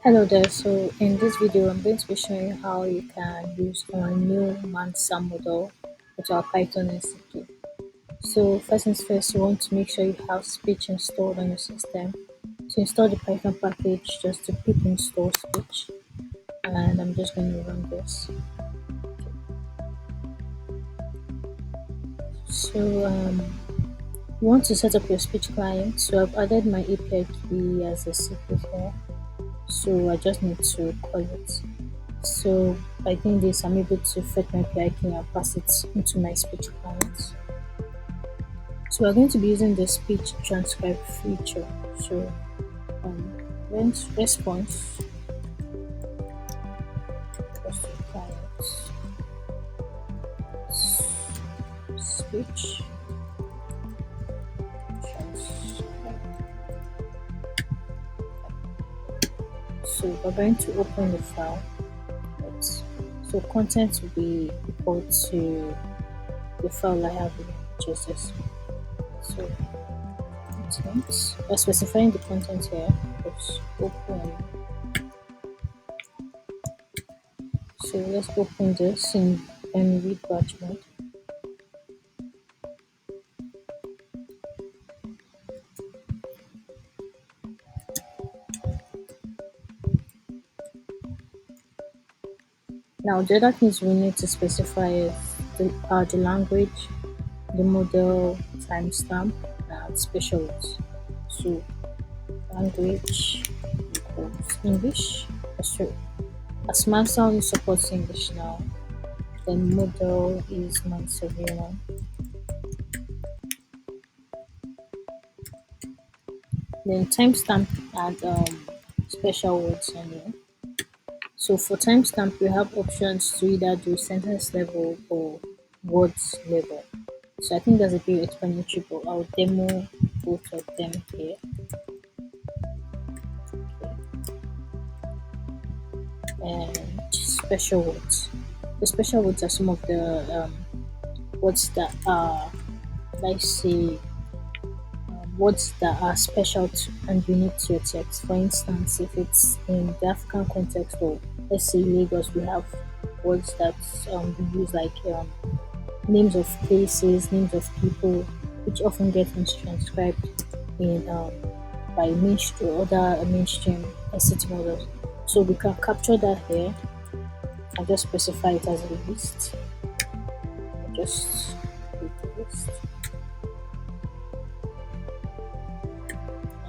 Hello there. So in this video, I'm going to be showing you how you can use our new Mansa model with our Python SDK. So first things first, you want to make sure you have Spitch installed on your system. To install the Python package, just to click install Spitch, and I'm just going to run this. So you want to set up your Spitch client. So I've added my API key as a secret here. So I just need to call it. So by doing this, I'm able to fetch my API key and pass it into my speech client. So we're going to be using the speech transcribe feature. So when response equals to client speech transcribe. So we're going to open the file. Right? So content will be equal to the file I have here, which is this. So content. We're specifying the content here. Let's open. So let's open this in read batch mode. Now the other things we need to specify is the language, the model, timestamp, and specials. So language equals English. So as Mansa only supports English now, then model is Mansa V1. Then timestamp and special words on here. So for timestamp, we have options to either do sentence level or words level. So I think that's a bit explanatory, but I'll demo both of them here. And special words. The special words are some of the words that are, let's say, words that are special to and unique to your text. For instance, if it's in the African context, or let's say Lagos, we have words that we use like names of places, names of people, which often get transcribed in by mainstream other mainstream SCT models. So we can capture that here and just specify it as a list. Just click list.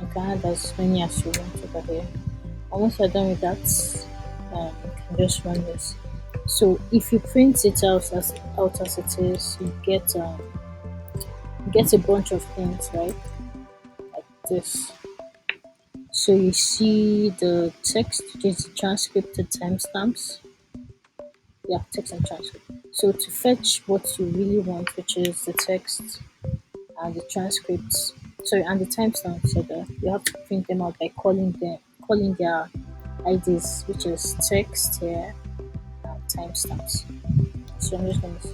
You can add as many as you want over here. And once you're done with that, you can just run this. So if you print it out as it is, you get a bunch of things, right? Like this. So you see the text, which is the transcript, the timestamps. Yeah, text and transcript. So to fetch what you really want, which is the text and the transcripts, sorry, and the timestamps, so that you have to print them out by calling their IDs, which is text here and timestamps. So I'm just going to see.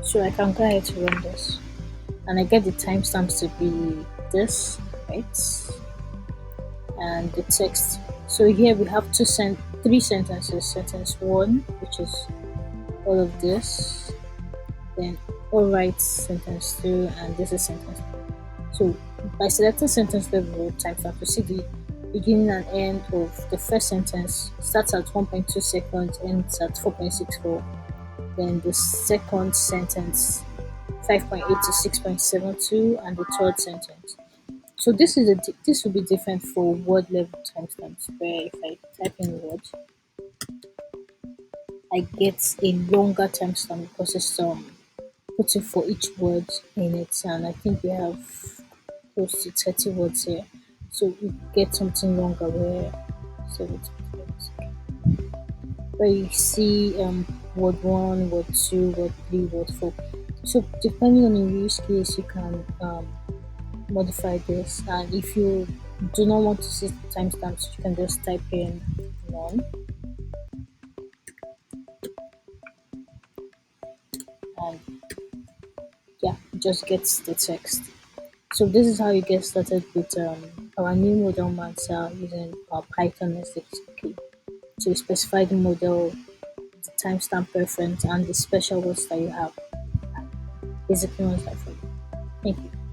So I can go ahead to run this, and I get the timestamps to be this, right? And the text. So here we have three sentences. Sentence one, which is all of this, then all right, sentence two, and this is sentence three. So by selecting sentence level timestamp, you see beginning and end of the first sentence starts at 1.2 seconds, ends at 4.64. Then the second sentence 5.8 to 6.72, and the third sentence. So this will be different for word level timestamps. Where if I type in word, I get a longer timestamp because it's putting for each word in it, and I think we have close to 30 words here. So we get something longer where so where you see word one, word two, word three, word four. So depending on your use case, you can modify this. And if you do not want to see timestamps, you can just type in none, and yeah, it just gets the text. So this is how you get started with our new model Mansa using our Python SDK. So you specify the model, the timestamp preference, and the special words that you have. Basically, ones that for you. Thank you.